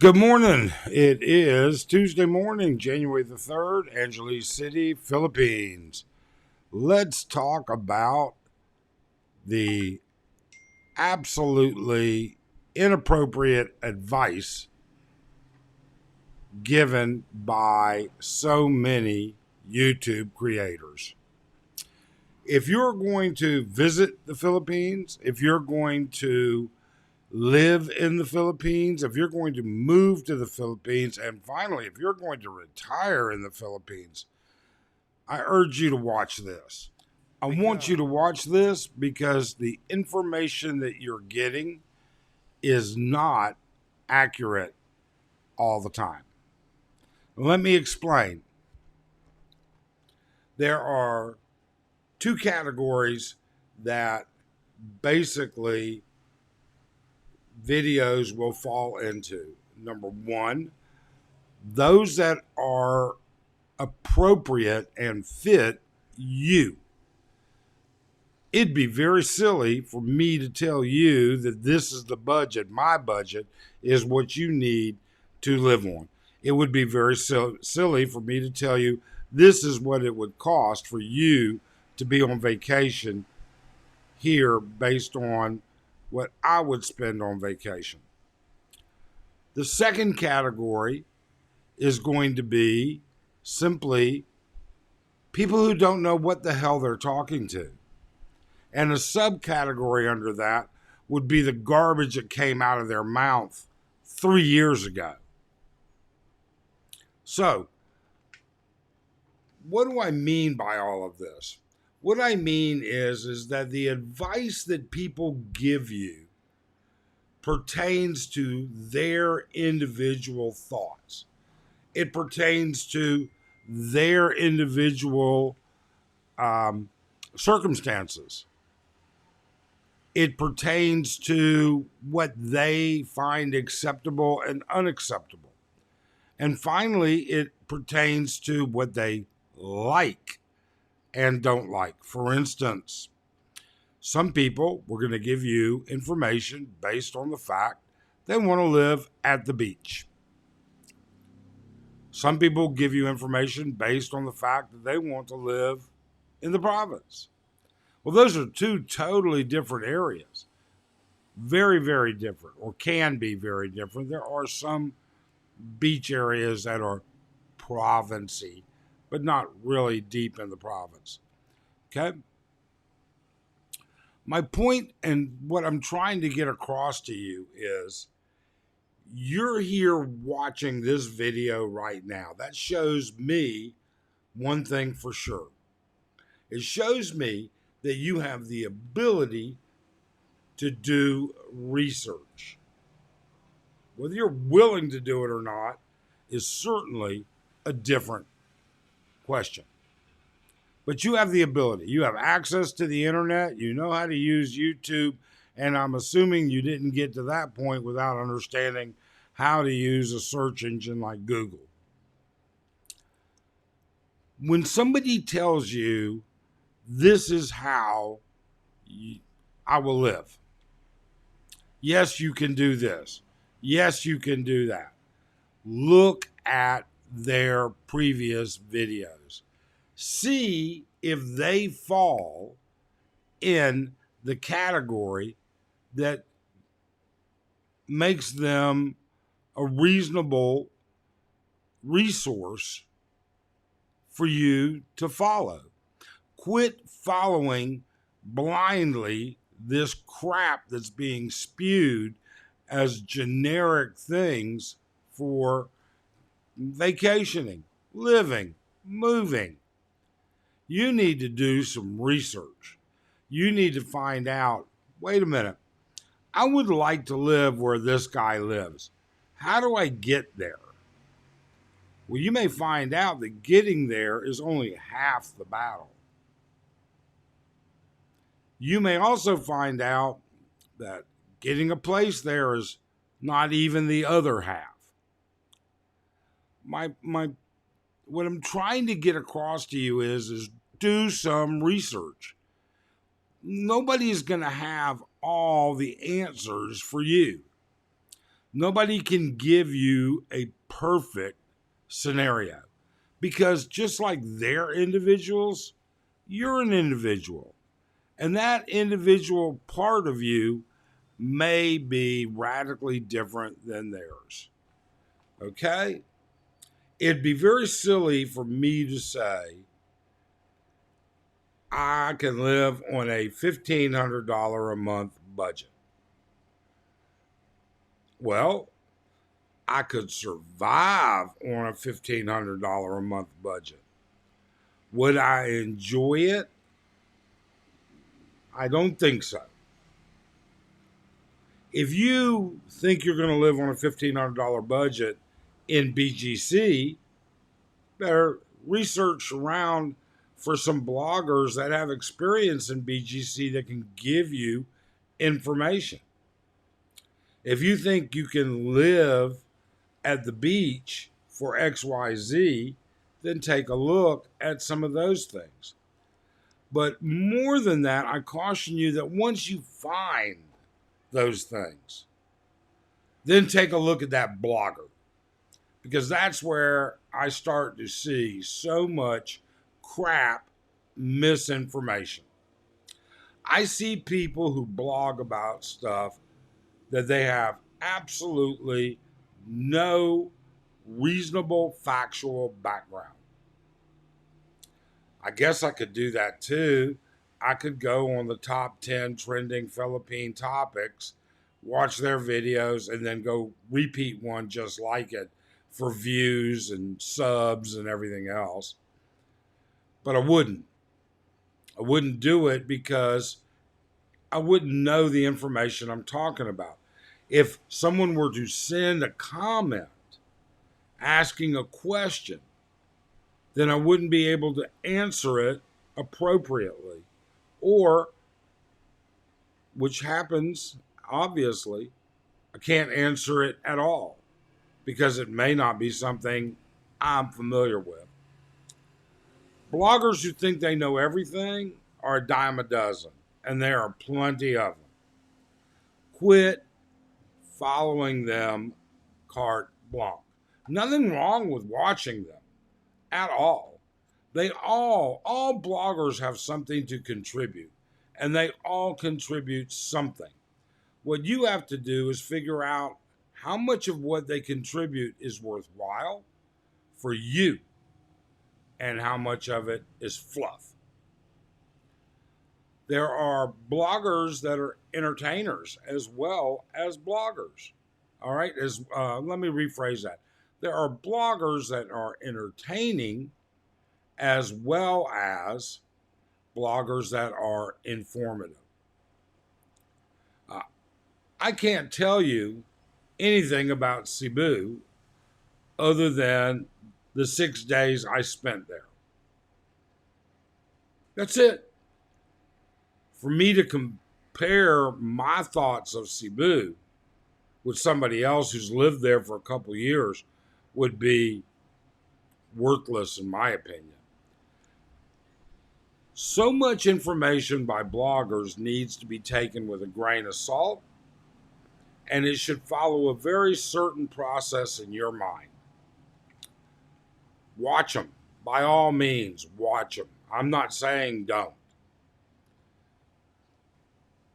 Good morning. It is Tuesday morning, January the 3rd, Angeles City, Philippines. Let's talk about the absolutely inappropriate advice given by so many YouTube creators. If you're going to visit the Philippines, if you're going to live in the Philippines, if you're going to move to the Philippines, and finally, if you're going to retire in the Philippines, I urge you to watch this. I want you to watch this because the information that you're getting is not accurate all the time. Let me explain. There are two categories that basically videos will fall into. Number one, those that are appropriate and fit you. It'd be very silly for me to tell you that this is the budget. My budget is what you need to live on. It would be very silly for me to tell you this is what it would cost for you to be on vacation here based on what I would spend on vacation. The second category is going to be simply people who don't know what the hell they're talking to. And a subcategory under that would be the garbage that came out of their mouth 3 years ago. So, what do I mean by all of this? What I mean is that the advice that people give you pertains to their individual thoughts. It pertains to their individual circumstances. It pertains to what they find acceptable and unacceptable. And finally, it pertains to what they like and don't like. For instance, some people, we're going to give you information based on the fact they want to live at the beach. Some people give you information based on the fact that they want to live in the province. Well, those are two totally different areas. Very, very different, or can be very different. There are some beach areas that are province-y, but not really deep in the province. Okay? My point and what I'm trying to get across to you is you're here watching this video right now. That shows me one thing for sure. It shows me that you have the ability to do research. Whether you're willing to do it or not is certainly a different question. But you have the ability. You have access to the internet. You know how to use YouTube. And I'm assuming you didn't get to that point without understanding how to use a search engine like Google. When somebody tells you, this is how I will live. Yes, you can do this. Yes, you can do that. Look at their previous videos. See if they fall in the category that makes them a reasonable resource for you to follow. Quit following blindly this crap that's being spewed as generic things for vacationing, living, moving. You need to do some research. You need to find out, wait a minute, I would like to live where this guy lives. How do I get there? Well, you may find out that getting there is only half the battle. You may also find out that getting a place there is not even the other half. What I'm trying to get across to you is do some research. Nobody is going to have all the answers for you. Nobody can give you a perfect scenario because just like they're individuals, you're an individual. And that individual part of you may be radically different than theirs. Okay? It'd be very silly for me to say I can live on a $1,500 a month budget. Well, I could survive on a $1,500 a month budget. Would I enjoy it? I don't think so. If you think you're going to live on a $1,500 budget in BGC, better research around for some bloggers that have experience in BGC that can give you information. If you think you can live at the beach for XYZ, then take a look at some of those things. But more than that, I caution you that once you find those things, then take a look at that blogger, because that's where I start to see so much crap misinformation. I see people who blog about stuff that they have absolutely no reasonable factual background. I guess I could do that too. I could go on the top 10 trending Philippine topics, watch their videos, and then go repeat one just like it for views and subs and everything else. But I wouldn't. I wouldn't do it because I wouldn't know the information I'm talking about. If someone were to send a comment asking a question, then I wouldn't be able to answer it appropriately. Or, which happens, obviously, I can't answer it at all because it may not be something I'm familiar with. Bloggers who think they know everything are a dime a dozen, and there are plenty of them. Quit following them carte blanche. Nothing wrong with watching them at all. All bloggers have something to contribute, and they all contribute something. What you have to do is figure out how much of what they contribute is worthwhile for you and how much of it is fluff. There are bloggers that are entertainers as well as bloggers. All right, let me rephrase that. There are bloggers that are entertaining as well as bloggers that are informative. I can't tell you anything about Cebu other than the 6 days I spent there. That's it. For me to compare my thoughts of Cebu with somebody else who's lived there for a couple years would be worthless, in my opinion. So much information by bloggers needs to be taken with a grain of salt, and it should follow a very certain process in your mind. Watch them. By all means, watch them. I'm not saying don't.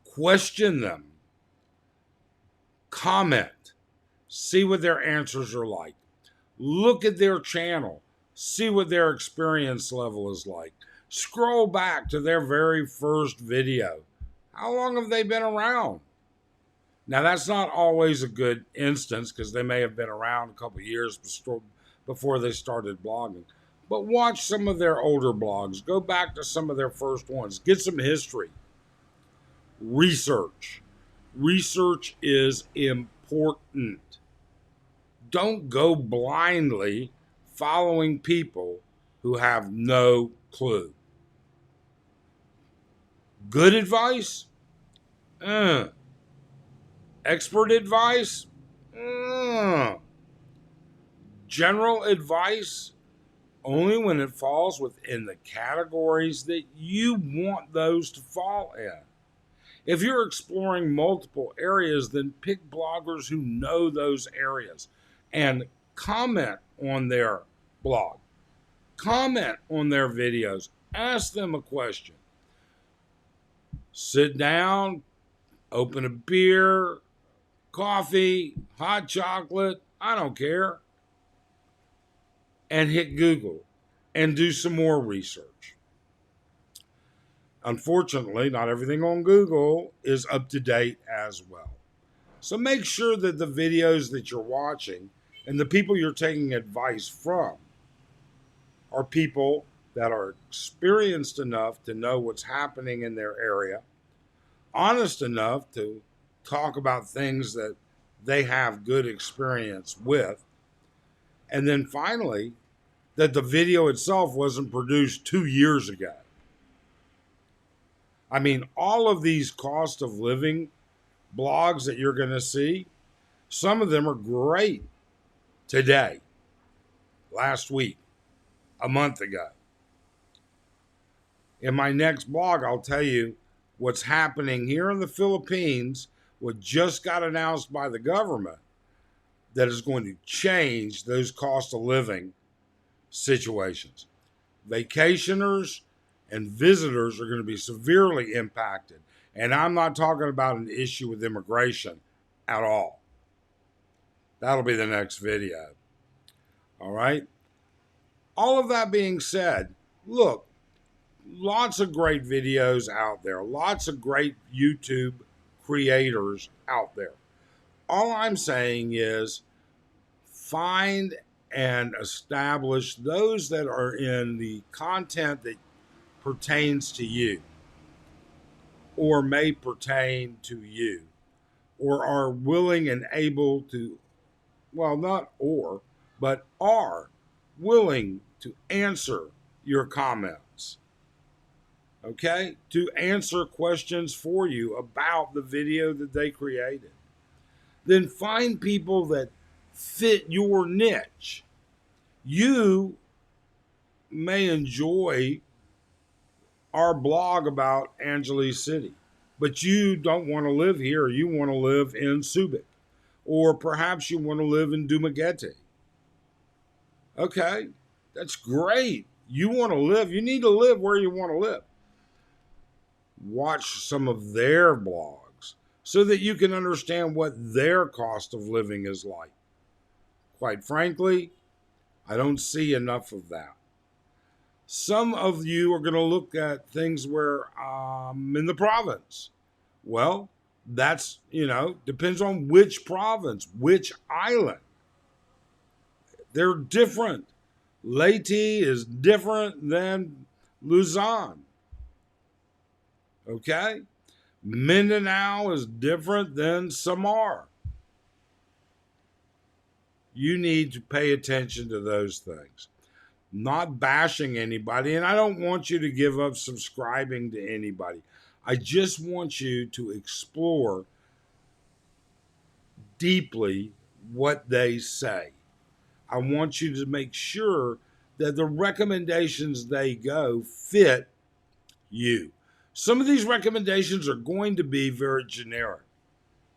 Question them. Comment. See what their answers are like. Look at their channel. See what their experience level is like. Scroll back to their very first video. How long have they been around? Now, that's not always a good instance because they may have been around a couple of years before they started blogging. But watch some of their older blogs. Go back to some of their first ones. Get some history. Research. Research is important. Don't go blindly following people who have no clue. Good advice? Expert advice? General advice? Only when it falls within the categories that you want those to fall in. If you're exploring multiple areas, then pick bloggers who know those areas and comment on their blog, comment on their videos, ask them a question. Sit down, open a beer, coffee, hot chocolate, I don't care, and hit Google and do some more research. Unfortunately, not everything on Google is up to date as well. So make sure that the videos that you're watching and the people you're taking advice from are people that are experienced enough to know what's happening in their area, honest enough to talk about things that they have good experience with, and then finally, that the video itself wasn't produced 2 years ago. I mean, all of these cost of living blogs that you're going to see, some of them are great today, last week, a month ago. In my next blog, I'll tell you what's happening here in the Philippines, what just got announced by the government that is going to change those cost of living situations. Vacationers and visitors are going to be severely impacted. And I'm not talking about an issue with immigration at all. That'll be the next video. All right. All of that being said, look, lots of great videos out there, lots of great YouTube creators out there. All I'm saying is find and establish those that are in the content that pertains to you or may pertain to you or are willing and able to, well, not or, but are willing to answer your comments. Okay? To answer questions for you about the video that they created. Then find people that fit your niche. You may enjoy our blog about Angeles City, but you don't want to live here. You want to live in Subic, or perhaps you want to live in Dumaguete. Okay, that's great. You want to live, you need to live where you want to live. Watch some of their blogs so that you can understand what their cost of living is like. Quite frankly, I don't see enough of that. Some of you are going to look at things where in the province. Well, that's, depends on which province, which island. They're different. Leyte is different than Luzon. Okay? Mindanao is different than Samar. You need to pay attention to those things. Not bashing anybody, and I don't want you to give up subscribing to anybody. I just want you to explore deeply what they say. I want you to make sure that the recommendations they go fit you. Some of these recommendations are going to be very generic.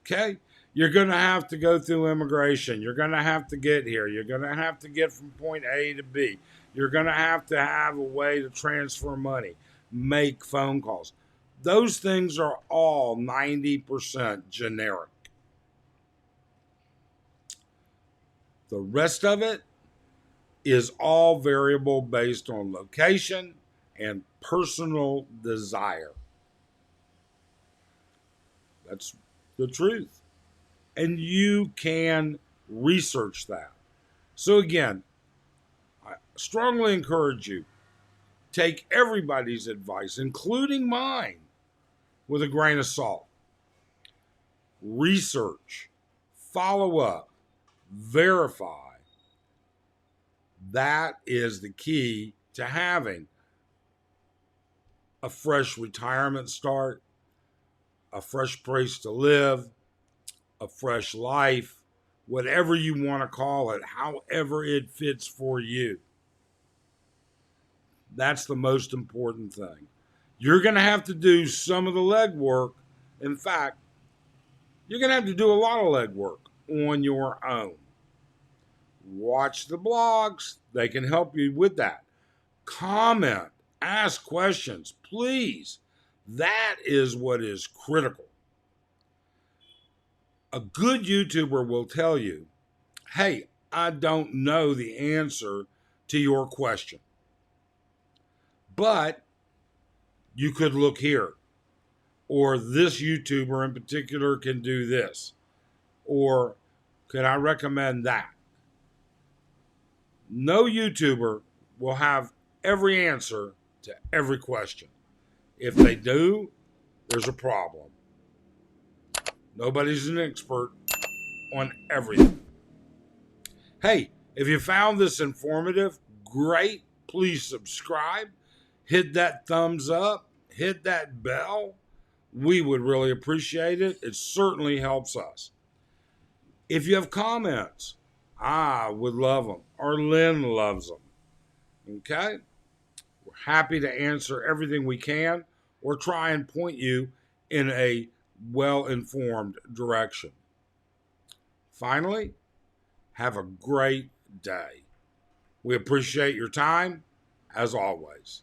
Okay? You're going to have to go through immigration. You're going to have to get here. You're going to have to get from point A to B. You're going to have a way to transfer money, make phone calls. Those things are all 90% generic. The rest of it is all variable based on location and personal desire. That's the truth. And you can research that. So again, I strongly encourage you, take everybody's advice, including mine, with a grain of salt. Research, follow up, verify. That is the key to having a fresh retirement start, a fresh place to live, a fresh life, whatever you want to call it, however it fits for you. That's the most important thing. You're going to have to do some of the legwork In fact, you're going to have to do a lot of legwork on your own. Watch the blogs, they can help you with that. Comment, ask questions, please. That is what is critical. A good YouTuber will tell you, hey, I don't know the answer to your question, but you could look here. Or this YouTuber in particular can do this. Or could I recommend that? No YouTuber will have every answer to every question. If they do, there's a problem. Nobody's an expert on everything. Hey, if you found this informative, great. Please subscribe. Hit that thumbs up. Hit that bell. We would really appreciate it. It certainly helps us. If you have comments, I would love them. Or Lynn loves them. Okay? We're happy to answer everything we can or try and point you in a well-informed direction. Finally, have a great day. We appreciate your time, as always.